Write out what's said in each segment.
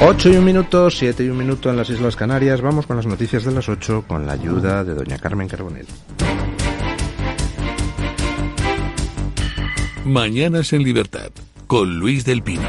8:01, 7:01 en las Islas Canarias. Vamos con las noticias de las 8 con la ayuda de doña Carmen Carbonell. Mañanas en Libertad, con Luis del Pino.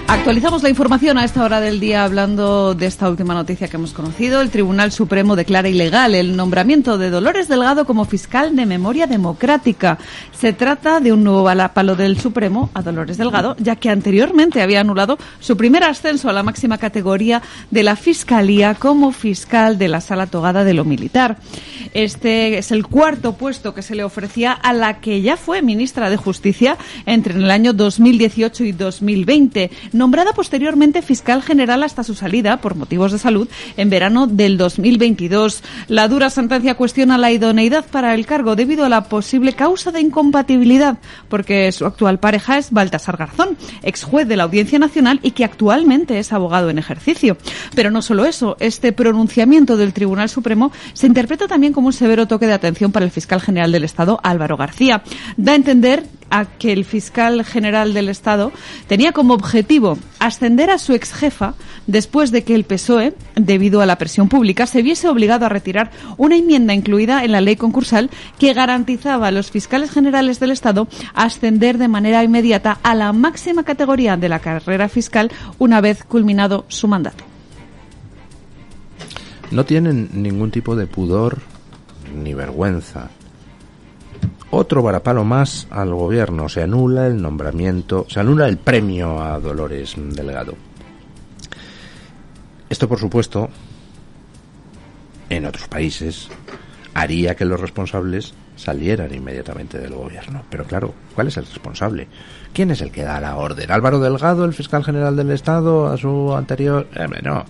Actualizamos la información a esta hora del día hablando de esta última noticia que hemos conocido. El Tribunal Supremo declara ilegal el nombramiento de Dolores Delgado como fiscal de memoria democrática. Se trata de un nuevo palo del Supremo a Dolores Delgado, ya que anteriormente había anulado su primer ascenso a la máxima categoría de la Fiscalía como fiscal de la Sala Togada de lo Militar. Este es el cuarto puesto que se le ofrecía a la que ya fue ministra de Justicia entre el año 2018 y 2020. Nombrada posteriormente fiscal general hasta su salida, por motivos de salud, en verano del 2022. La dura sentencia cuestiona la idoneidad para el cargo debido a la posible causa de incompatibilidad, porque su actual pareja es Baltasar Garzón, ex juez de la Audiencia Nacional y que actualmente es abogado en ejercicio. Pero no solo eso, este pronunciamiento del Tribunal Supremo se interpreta también como un severo toque de atención para el fiscal general del Estado, Álvaro García. Da a entender a que el fiscal general del Estado tenía como objetivo ascender a su exjefa después de que el PSOE, debido a la presión pública, se viese obligado a retirar una enmienda incluida en la ley concursal que garantizaba a los fiscales generales del Estado ascender de manera inmediata a la máxima categoría de la carrera fiscal una vez culminado su mandato. No tienen ningún tipo de pudor ni vergüenza. Otro varapalo más al gobierno. Se anula el nombramiento, se anula el premio a Dolores Delgado. Esto, por supuesto, en otros países haría que los responsables salieran inmediatamente del gobierno. Pero claro, ¿cuál es el responsable? ¿Quién es el que da la orden? ¿Álvaro Delgado, el fiscal general del Estado, a su anterior? No.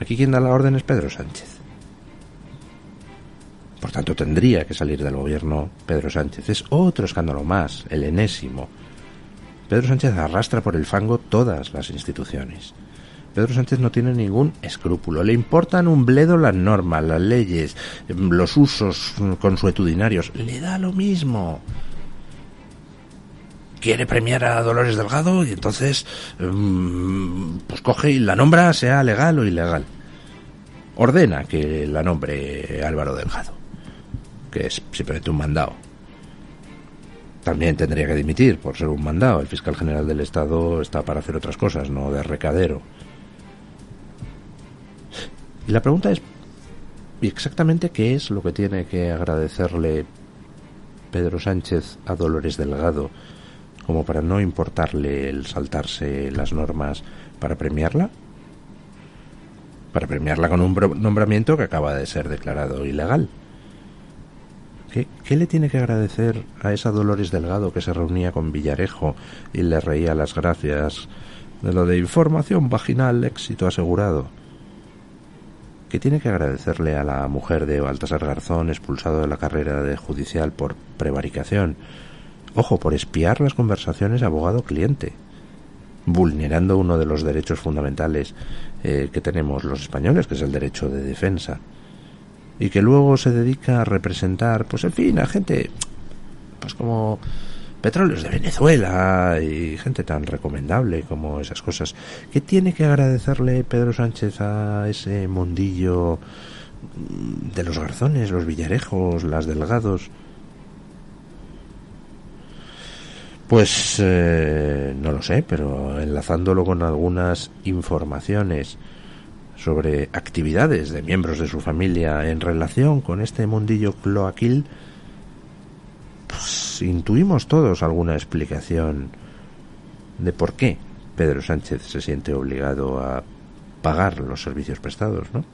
Aquí quien da la orden es Pedro Sánchez. Por tanto, tendría que salir del gobierno Pedro Sánchez. Es otro escándalo más, el enésimo. Pedro Sánchez arrastra por el fango todas las instituciones. Pedro Sánchez no tiene ningún escrúpulo. Le importan un bledo las normas, las leyes, los usos consuetudinarios. Le da lo mismo. Quiere premiar a Dolores Delgado y entonces pues coge y la nombra, sea legal o ilegal. Ordena que la nombre Álvaro Delgado, que es simplemente un mandado. También tendría que dimitir por ser un mandado. El fiscal general del Estado está para hacer otras cosas, no de recadero. Y la pregunta es, ¿y exactamente qué es lo que tiene que agradecerle Pedro Sánchez a Dolores Delgado como para no importarle el saltarse las normas para premiarla? Para premiarla con un nombramiento que acaba de ser declarado ilegal. ¿Qué le tiene que agradecer a esa Dolores Delgado que se reunía con Villarejo y le reía las gracias de lo de información vaginal, éxito asegurado? ¿Qué tiene que agradecerle a la mujer de Baltasar Garzón, expulsado de la carrera judicial por prevaricación? Ojo, por espiar las conversaciones abogado-cliente, vulnerando uno de los derechos fundamentales que tenemos los españoles, que es el derecho de defensa, y que luego se dedica a representar, pues en fin, a gente pues como Petróleos de Venezuela y gente tan recomendable como esas cosas. ¿Qué tiene que agradecerle Pedro Sánchez a ese mundillo de los Garzones, los Villarejos, las Delgados? Pues no lo sé, pero enlazándolo con algunas informaciones sobre actividades de miembros de su familia en relación con este mundillo cloaquil, pues intuimos todos alguna explicación de por qué Pedro Sánchez se siente obligado a pagar los servicios prestados, ¿no?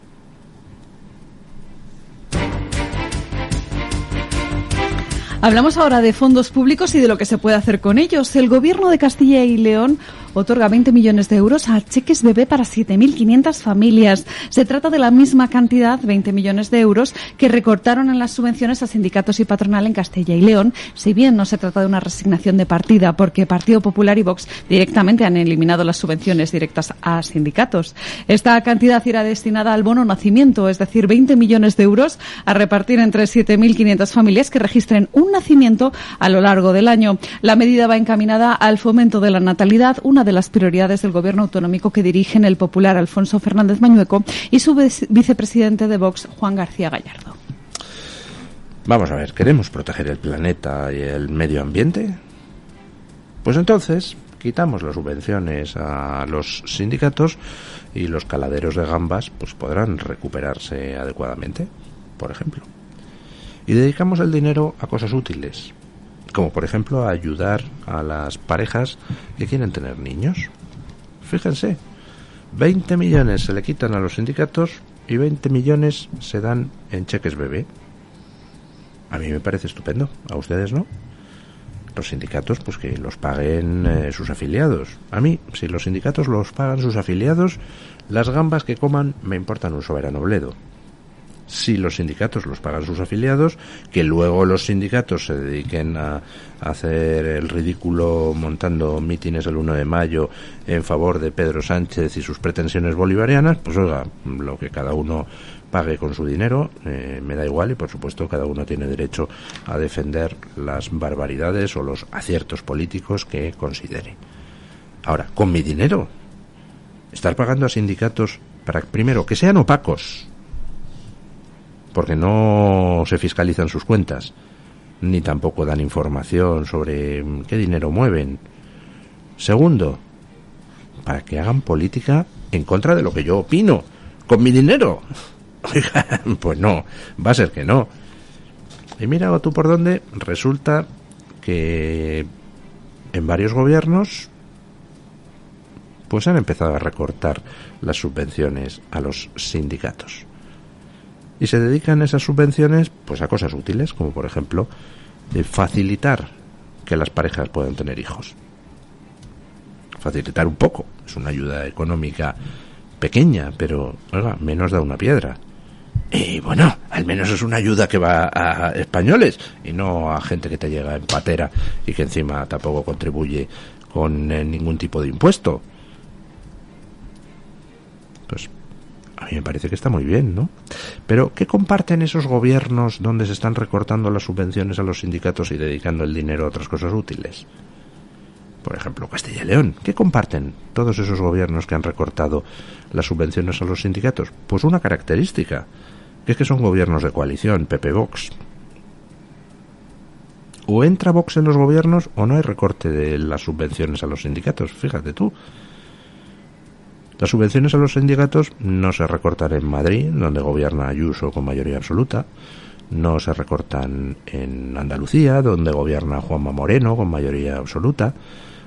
Hablamos ahora de fondos públicos y de lo que se puede hacer con ellos. El Gobierno de Castilla y León otorga 20 millones de euros a cheques bebé para 7.500 familias. Se trata de la misma cantidad, 20 millones de euros, que recortaron en las subvenciones a sindicatos y patronal en Castilla y León, si bien no se trata de una resignación de partida, porque Partido Popular y Vox directamente han eliminado las subvenciones directas a sindicatos. Esta cantidad irá destinada al bono nacimiento, es decir, 20 millones de euros a repartir entre 7.500 familias que registren un nacimiento a lo largo del año. La medida va encaminada al fomento de la natalidad, una una de las prioridades del gobierno autonómico que dirigen el popular Alfonso Fernández Mañueco y su vicepresidente de Vox, Juan García Gallardo. Vamos a ver, ¿queremos proteger el planeta y el medio ambiente? Pues entonces quitamos las subvenciones a los sindicatos y los caladeros de gambas pues podrán recuperarse adecuadamente, por ejemplo. Y dedicamos el dinero a cosas útiles, como por ejemplo a ayudar a las parejas que quieren tener niños. Fíjense, 20 millones se le quitan a los sindicatos y 20 millones se dan en cheques bebé. A mí me parece estupendo, ¿a ustedes no? Los sindicatos, pues que los paguen sus afiliados. A mí, si los sindicatos los pagan sus afiliados, las gambas que coman me importan un soberano bledo. Si los sindicatos los pagan sus afiliados, que luego los sindicatos se dediquen a hacer el ridículo montando mítines el 1 de mayo en favor de Pedro Sánchez y sus pretensiones bolivarianas, pues oiga, lo que cada uno pague con su dinero, me da igual, y por supuesto cada uno tiene derecho a defender las barbaridades o los aciertos políticos que considere. Ahora, con mi dinero, estar pagando a sindicatos para, primero, que sean opacos, porque no se fiscalizan sus cuentas, ni tampoco dan información sobre qué dinero mueven. Segundo, para que hagan política en contra de lo que yo opino, con mi dinero. Pues no, va a ser que no. Y mira tú por dónde, resulta que en varios gobiernos pues han empezado a recortar las subvenciones a los sindicatos. Y se dedican esas subvenciones pues a cosas útiles, como por ejemplo facilitar que las parejas puedan tener hijos. Facilitar un poco, es una ayuda económica pequeña, pero oiga, menos da una piedra. Y bueno, al menos es una ayuda que va a españoles y no a gente que te llega en patera y que encima tampoco contribuye con ningún tipo de impuesto. Pues a mí me parece que está muy bien, ¿no? Pero ¿qué comparten esos gobiernos donde se están recortando las subvenciones a los sindicatos y dedicando el dinero a otras cosas útiles? Por ejemplo, Castilla y León. ¿Qué comparten todos esos gobiernos que han recortado las subvenciones a los sindicatos? Pues una característica, que es que son gobiernos de coalición, PP-Vox. O entra Vox en los gobiernos o no hay recorte de las subvenciones a los sindicatos. Fíjate tú. Las subvenciones a los sindicatos no se recortan en Madrid, donde gobierna Ayuso con mayoría absoluta. No se recortan en Andalucía, donde gobierna Juanma Moreno con mayoría absoluta.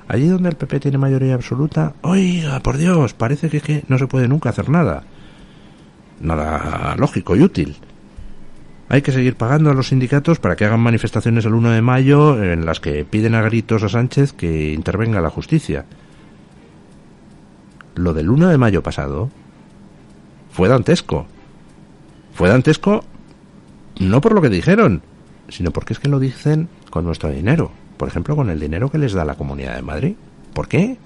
Allí donde el PP tiene mayoría absoluta, oiga, por Dios, parece que no se puede nunca hacer nada. Nada lógico y útil. Hay que seguir pagando a los sindicatos para que hagan manifestaciones el 1 de mayo en las que piden a gritos a Sánchez que intervenga la justicia. Lo del 1 de mayo pasado fue dantesco. Fue dantesco no por lo que dijeron, sino porque es que lo dicen con nuestro dinero. Por ejemplo, con el dinero que les da la Comunidad de Madrid. ¿Por qué?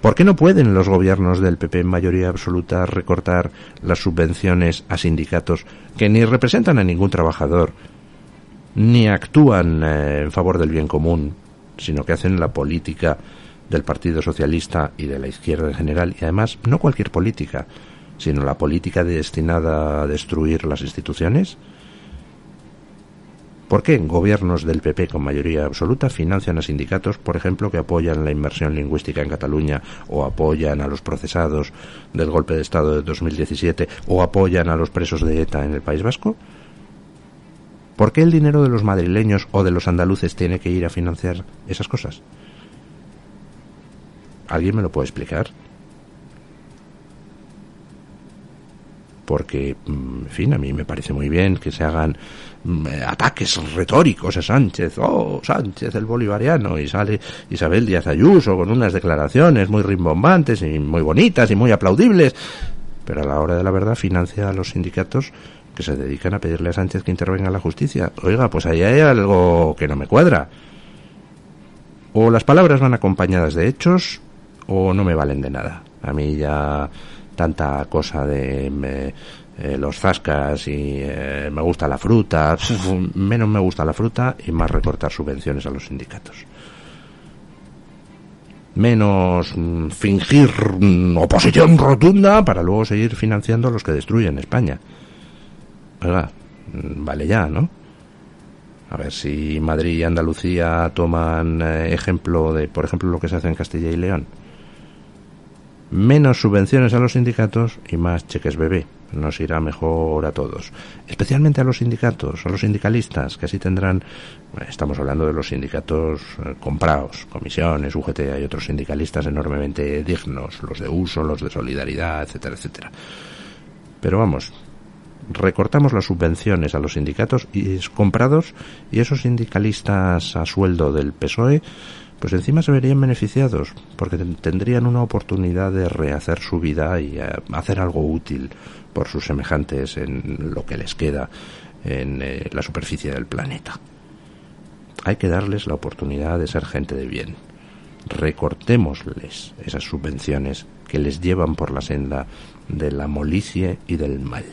¿Por qué no pueden los gobiernos del PP en mayoría absoluta recortar las subvenciones a sindicatos que ni representan a ningún trabajador, ni actúan en favor del bien común, sino que hacen la política del Partido Socialista y de la izquierda en general, y además no cualquier política, sino la política destinada a destruir las instituciones? ¿Por qué gobiernos del PP con mayoría absoluta financian a sindicatos, por ejemplo, que apoyan la inmersión lingüística en Cataluña, o apoyan a los procesados del golpe de Estado de 2017, o apoyan a los presos de ETA en el País Vasco? ¿Por qué el dinero de los madrileños o de los andaluces tiene que ir a financiar esas cosas? ¿Alguien me lo puede explicar? Porque, en fin, a mí me parece muy bien que se hagan ataques retóricos a Sánchez. ¡Oh, Sánchez, el bolivariano! Y sale Isabel Díaz Ayuso con unas declaraciones muy rimbombantes y muy bonitas y muy aplaudibles. Pero a la hora de la verdad financia a los sindicatos que se dedican a pedirle a Sánchez que intervenga en la justicia. Oiga, pues ahí hay algo que no me cuadra. O las palabras van acompañadas de hechos o no me valen de nada. A mí ya tanta cosa de los zascas y me gusta la fruta, menos me gusta la fruta y más recortar subvenciones a los sindicatos. menos fingir oposición rotunda para luego seguir financiando a los que destruyen España. Oiga, vale ya, ¿no? A ver si Madrid y Andalucía toman ejemplo de, por ejemplo, lo que se hace en Castilla y León. Menos subvenciones a los sindicatos y más cheques bebé. Nos irá mejor a todos. Especialmente a los sindicatos, a los sindicalistas, que así tendrán... Estamos hablando de los sindicatos comprados, comisiones, UGT, hay otros sindicalistas enormemente dignos, los de uso, los de solidaridad, etcétera, etcétera. Pero vamos... recortamos las subvenciones a los sindicatos y comprados, y esos sindicalistas a sueldo del PSOE pues encima se verían beneficiados porque tendrían una oportunidad de rehacer su vida y hacer algo útil por sus semejantes en lo que les queda en la superficie del planeta. Hay que darles la oportunidad de ser gente de bien. Recortémosles esas subvenciones que les llevan por la senda de la molicie y del mal.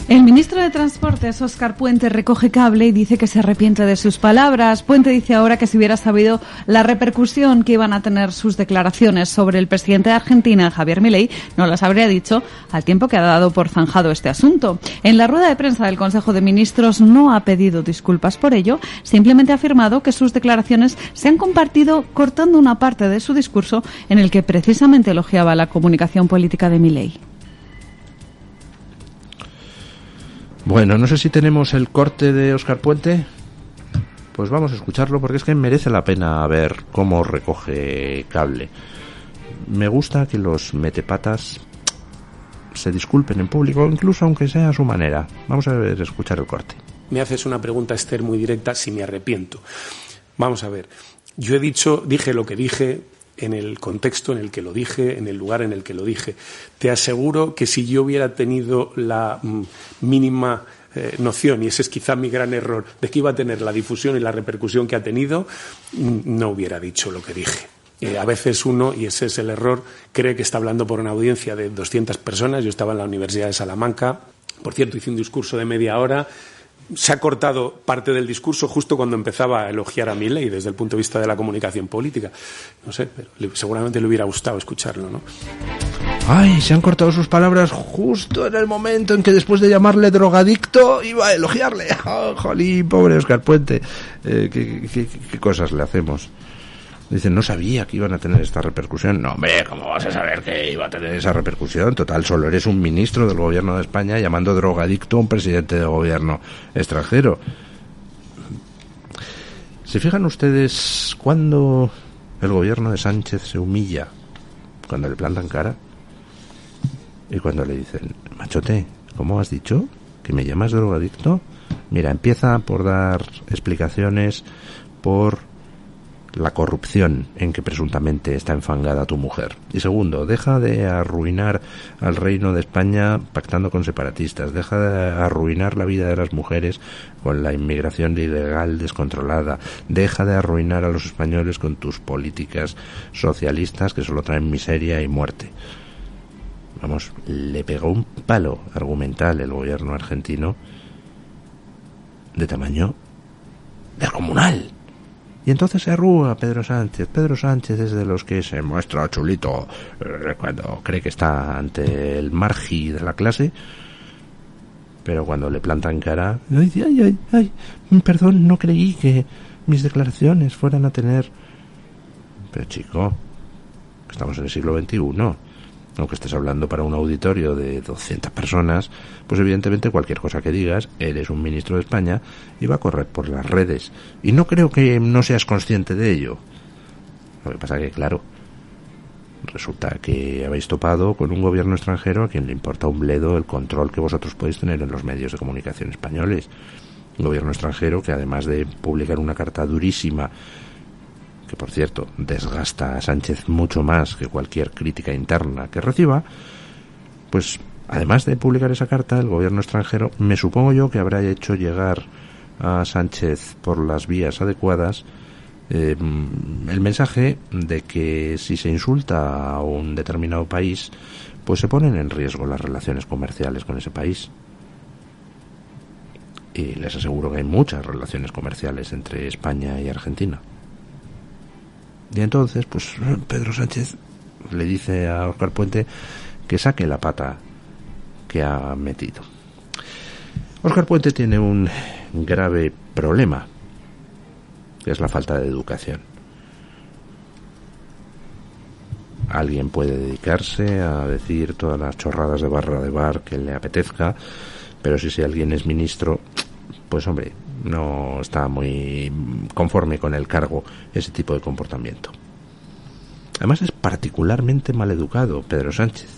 El ministro de Transportes, Óscar Puente, recoge cable y dice que se arrepiente de sus palabras. Puente dice ahora que si hubiera sabido la repercusión que iban a tener sus declaraciones sobre el presidente de Argentina, Javier Milei, no las habría dicho al tiempo que ha dado por zanjado este asunto. En la rueda de prensa del Consejo de Ministros no ha pedido disculpas por ello, simplemente ha afirmado que sus declaraciones se han compartido cortando una parte de su discurso en el que precisamente elogiaba la comunicación política de Milei. Bueno, no sé si tenemos el corte de Óscar Puente. Pues vamos a escucharlo porque es que merece la pena ver cómo recoge cable. Me gusta que los metepatas se disculpen en público, incluso aunque sea a su manera. Vamos a ver, escuchar el corte. Me haces una pregunta, Esther, muy directa, si me arrepiento. Vamos a ver, yo dije lo que dije, en el contexto en el que lo dije, en el lugar en el que lo dije. Te aseguro que si yo hubiera tenido la mínima noción, y ese es quizá mi gran error, de que iba a tener la difusión y la repercusión que ha tenido, no hubiera dicho lo que dije. A veces uno, y ese es el error, cree que está hablando por una audiencia de 200 personas. Yo estaba en la Universidad de Salamanca, por cierto, hice un discurso de media hora. Se ha cortado parte del discurso justo cuando empezaba a elogiar a Milei desde el punto de vista de la comunicación política. No sé, pero seguramente le hubiera gustado escucharlo, ¿no? Ay, se han cortado sus palabras justo en el momento en que después de llamarle drogadicto iba a elogiarle. Oh, jolín, pobre Óscar Puente. ¿Qué cosas le hacemos? Dicen, no sabía que iban a tener esta repercusión. No, hombre, ¿cómo vas a saber que iba a tener esa repercusión? Total, solo eres un ministro del gobierno de España llamando drogadicto a un presidente de gobierno extranjero. ¿Se fijan ustedes cuando el gobierno de Sánchez se humilla? Cuando le plantan cara y cuando le dicen, machote, ¿cómo has dicho? ¿Que me llamas drogadicto? Mira, empieza por dar explicaciones por la corrupción en que presuntamente está enfangada tu mujer. Y segundo, deja de arruinar al reino de España pactando con separatistas. Deja de arruinar la vida de las mujeres con la inmigración ilegal descontrolada. Deja de arruinar a los españoles con tus políticas socialistas que solo traen miseria y muerte. Vamos, le pegó un palo argumental el gobierno argentino de tamaño descomunal. Y entonces se arruga Pedro Sánchez. Pedro Sánchez es de los que se muestra chulito cuando cree que está ante el margi de la clase, pero cuando le plantan cara, ay, perdón, no creí que mis declaraciones fueran a tener... Pero chico, estamos en el siglo XXI. Aunque estés hablando para un auditorio de 200 personas, pues evidentemente cualquier cosa que digas, eres un ministro de España y va a correr por las redes. Y no creo que no seas consciente de ello. Lo que pasa que, claro, resulta que habéis topado con un gobierno extranjero a quien le importa un bledo el control que vosotros podéis tener en los medios de comunicación españoles. Un gobierno extranjero que, además de publicar una carta durísima, que por cierto desgasta a Sánchez mucho más que cualquier crítica interna que reciba, pues además de publicar esa carta, el gobierno extranjero, me supongo yo que habrá hecho llegar a Sánchez por las vías adecuadas el mensaje de que si se insulta a un determinado país, pues se ponen en riesgo las relaciones comerciales con ese país. Y les aseguro que hay muchas relaciones comerciales entre España y Argentina. Y entonces, pues Pedro Sánchez le dice a Óscar Puente que saque la pata que ha metido. Óscar Puente tiene un grave problema, que es la falta de educación. Alguien puede dedicarse a decir todas las chorradas de barra de bar que le apetezca, pero si alguien es ministro, pues hombre, no está muy conforme con el cargo ese tipo de comportamiento. Además es particularmente maleducado Pedro Sánchez.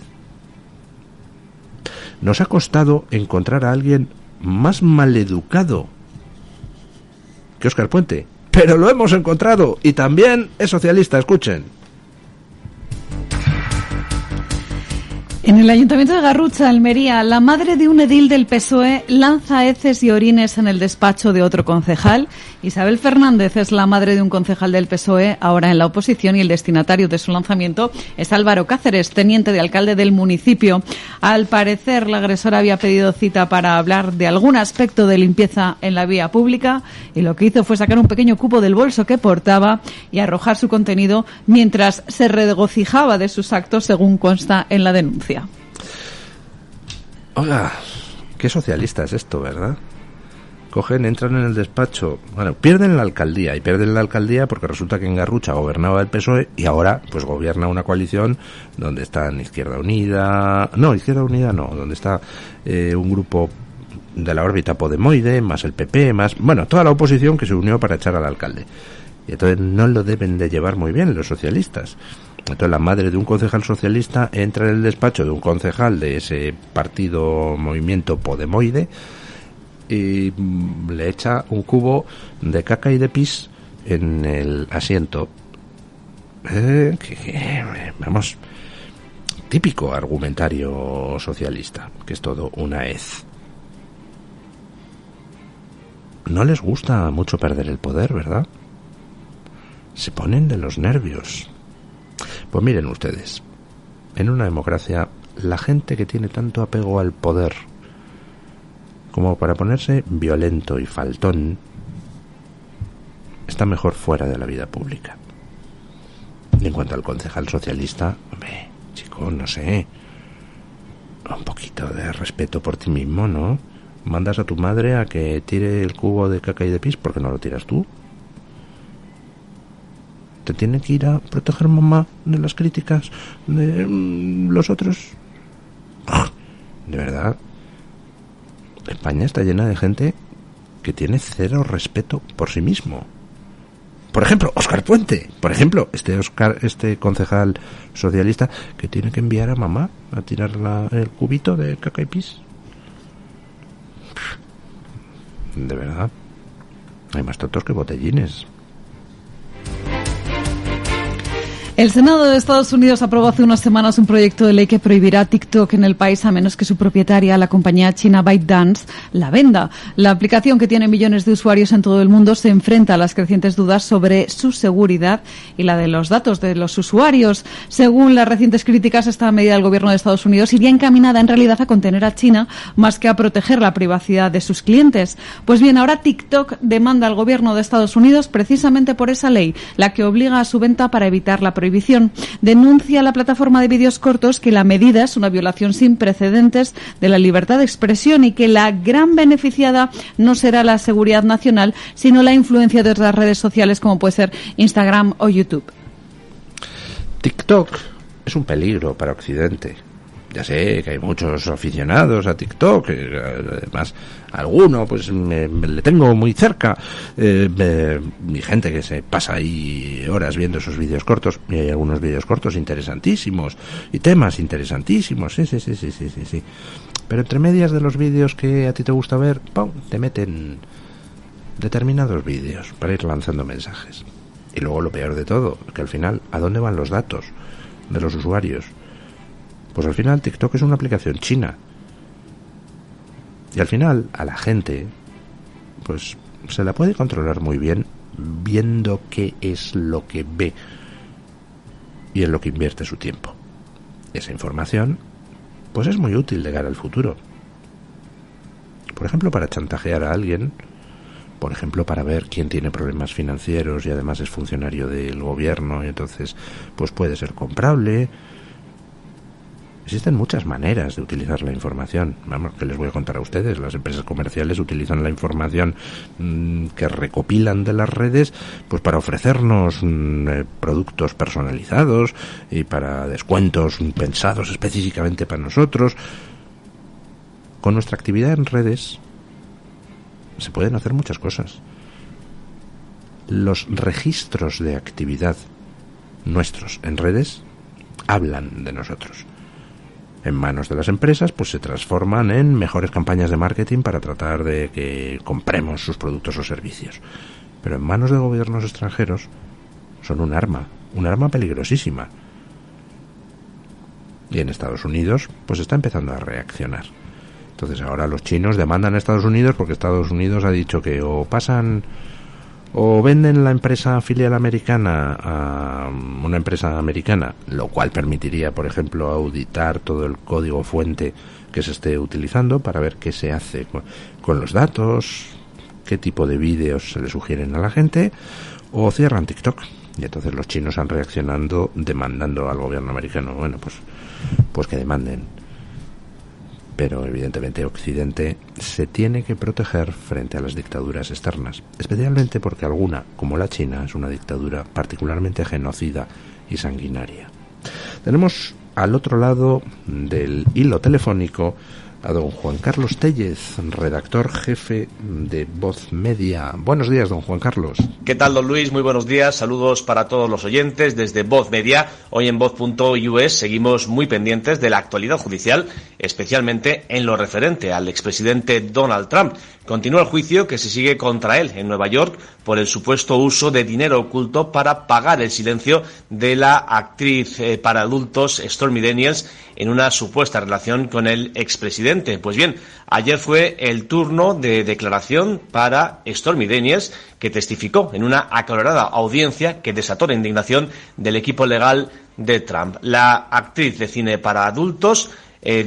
Nos ha costado encontrar a alguien más maleducado que Óscar Puente, pero lo hemos encontrado, y también es socialista, escuchen. En el Ayuntamiento de Garrucha, Almería, la madre de un edil del PSOE lanza heces y orines en el despacho de otro concejal. Isabel Fernández es la madre de un concejal del PSOE, ahora en la oposición, y el destinatario de su lanzamiento es Álvaro Cáceres, teniente de alcalde del municipio. Al parecer, la agresora había pedido cita para hablar de algún aspecto de limpieza en la vía pública, y lo que hizo fue sacar un pequeño cubo del bolso que portaba y arrojar su contenido mientras se regocijaba de sus actos, según consta en la denuncia. Oiga, qué socialista es esto, ¿verdad? Cogen, entran en el despacho, bueno, pierden la alcaldía, y pierden la alcaldía porque resulta que en Garrucha gobernaba el PSOE y ahora pues gobierna una coalición donde están Izquierda Unida donde está un grupo de la órbita Podemoide, más el PP, más, bueno, toda la oposición que se unió para echar al alcalde. Y entonces no lo deben de llevar muy bien los socialistas. Entonces la madre de un concejal socialista entra en el despacho de un concejal de ese partido movimiento Podemoide y le echa un cubo de caca y de pis en el asiento. Vamos, típico argumentario socialista, que es todo una hez. No les gusta mucho perder el poder, ¿verdad? Se ponen de los nervios. Pues miren ustedes, en una democracia, la gente que tiene tanto apego al poder como para ponerse violento y faltón, está mejor fuera de la vida pública. Y en cuanto al concejal socialista, hombre, chico, no sé, un poquito de respeto por ti mismo, ¿no? Mandas a tu madre a que tire el cubo de caca y de pis, ¿por qué no lo tiras tú? ¿Te tiene que ir a proteger mamá de las críticas de los otros? De verdad, España está llena de gente que tiene cero respeto por sí mismo. Por ejemplo, Óscar Puente. Por ejemplo, este concejal socialista que tiene que enviar a mamá a tirar el cubito de caca y pis. De verdad, hay más tontos que botellines. El Senado de Estados Unidos aprobó hace unas semanas un proyecto de ley que prohibirá TikTok en el país a menos que su propietaria, la compañía china ByteDance, la venda. La aplicación, que tiene millones de usuarios en todo el mundo, se enfrenta a las crecientes dudas sobre su seguridad y la de los datos de los usuarios. Según las recientes críticas, esta medida del gobierno de Estados Unidos iría encaminada en realidad a contener a China más que a proteger la privacidad de sus clientes. Pues bien, ahora TikTok demanda al gobierno de Estados Unidos precisamente por esa ley, la que obliga a su venta para evitar la prohibición. Denuncia la plataforma de vídeos cortos que la medida es una violación sin precedentes de la libertad de expresión y que la gran beneficiada no será la seguridad nacional, sino la influencia de otras redes sociales como puede ser Instagram o YouTube. TikTok es un peligro para Occidente. Ya sé que hay muchos aficionados a TikTok, además alguno pues le tengo muy cerca, mi gente que se pasa ahí horas viendo esos vídeos cortos, y hay algunos vídeos cortos interesantísimos y temas interesantísimos, sí. Pero entre medias de los vídeos que a ti te gusta ver, ¡pum!, te meten determinados vídeos para ir lanzando mensajes. Y luego lo peor de todo, que al final, ¿a dónde van los datos de los usuarios? Pues al final TikTok es una aplicación china. Y al final a la gente pues se la puede controlar muy bien viendo qué es lo que ve y en lo que invierte su tiempo. Esa información pues es muy útil de cara al futuro. Por por ejemplo, para chantajear a alguien, por ejemplo, para ver quién tiene problemas financieros y además es funcionario del gobierno y entonces pues puede ser comprable. Existen muchas maneras de utilizar la información. Vamos, que les voy a contar a ustedes. Las empresas comerciales utilizan la información que recopilan de las redes pues para ofrecernos productos personalizados y para descuentos pensados específicamente para nosotros. Con nuestra actividad en redes se pueden hacer muchas cosas. Los registros de actividad nuestros en redes hablan de nosotros. En manos de las empresas, pues se transforman en mejores campañas de marketing para tratar de que compremos sus productos o servicios. Pero en manos de gobiernos extranjeros son un arma peligrosísima. Y en Estados Unidos, pues está empezando a reaccionar. Entonces ahora los chinos demandan a Estados Unidos porque Estados Unidos ha dicho que o venden la empresa filial americana a una empresa americana, lo cual permitiría, por ejemplo, auditar todo el código fuente que se esté utilizando para ver qué se hace con los datos, qué tipo de vídeos se le sugieren a la gente, o cierran TikTok. Y entonces los chinos han reaccionado demandando al gobierno americano. Bueno, pues que demanden. Pero evidentemente Occidente se tiene que proteger frente a las dictaduras externas, especialmente porque alguna, como la China, es una dictadura particularmente genocida y sanguinaria. Tenemos al otro lado del hilo telefónico a don Juan Carlos Tellez, redactor jefe de Voz Media. Buenos días, don Juan Carlos. ¿Qué tal, don Luis? Muy buenos días. Saludos para todos los oyentes desde Voz Media. Hoy en Voz.us seguimos muy pendientes de la actualidad judicial, especialmente en lo referente al expresidente Donald Trump. Continúa el juicio que se sigue contra él en Nueva York por el supuesto uso de dinero oculto para pagar el silencio de la actriz para adultos Stormy Daniels en una supuesta relación con el expresidente. Pues bien, ayer fue el turno de declaración para Stormy Daniels, que testificó en una acalorada audiencia que desató la indignación del equipo legal de Trump. La actriz de cine para adultos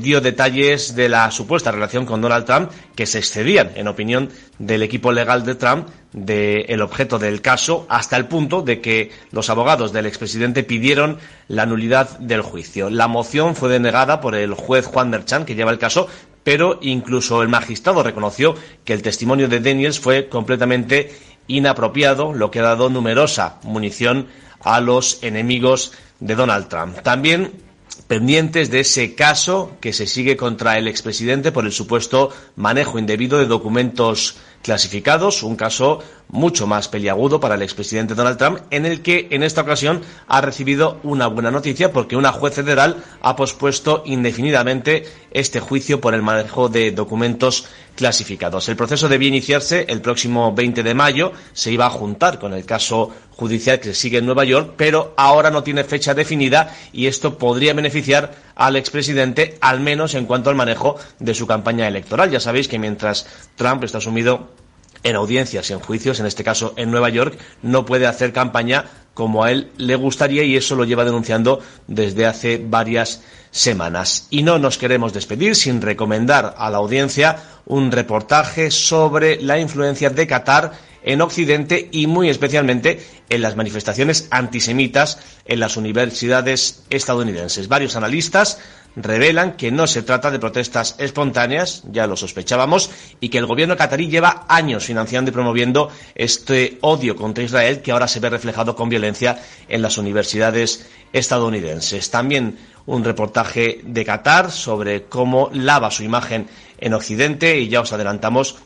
dio detalles de la supuesta relación con Donald Trump que se excedían, en opinión del equipo legal de Trump, del objeto del caso, hasta el punto de que los abogados del expresidente pidieron la nulidad del juicio. La moción fue denegada por el juez Juan Merchan, que lleva el caso, pero incluso el magistrado reconoció que el testimonio de Daniels fue completamente inapropiado, lo que ha dado numerosa munición a los enemigos de Donald Trump. También pendientes de ese caso que se sigue contra el expresidente por el supuesto manejo indebido de documentos clasificados, un caso mucho más peliagudo para el expresidente Donald Trump, en el que en esta ocasión ha recibido una buena noticia porque una juez federal ha pospuesto indefinidamente este juicio por el manejo de documentos clasificados. El proceso debía iniciarse el próximo 20 de mayo, se iba a juntar con el caso judicial que se sigue en Nueva York, pero ahora no tiene fecha definida y esto podría beneficiar al expresidente, al menos en cuanto al manejo de su campaña electoral. Ya sabéis que mientras Trump está sumido en audiencias y en juicios, en este caso en Nueva York, no puede hacer campaña como a él le gustaría y eso lo lleva denunciando desde hace varias semanas. Y no nos queremos despedir sin recomendar a la audiencia un reportaje sobre la influencia de Qatar en Occidente y muy especialmente en las manifestaciones antisemitas en las universidades estadounidenses. Varios analistas revelan que no se trata de protestas espontáneas, ya lo sospechábamos, y que el gobierno catarí lleva años financiando y promoviendo este odio contra Israel que ahora se ve reflejado con violencia en las universidades estadounidenses. También un reportaje de Qatar sobre cómo lava su imagen en Occidente y ya os adelantamos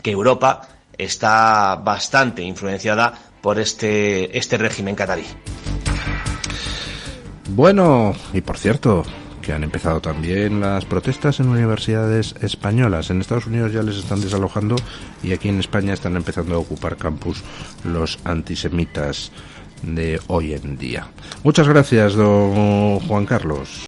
que Europa está bastante influenciada por este régimen catarí. Bueno, y por cierto, que han empezado también las protestas en universidades españolas. En Estados Unidos ya les están desalojando y aquí en España están empezando a ocupar campus los antisemitas de hoy en día. Muchas gracias, don Juan Carlos.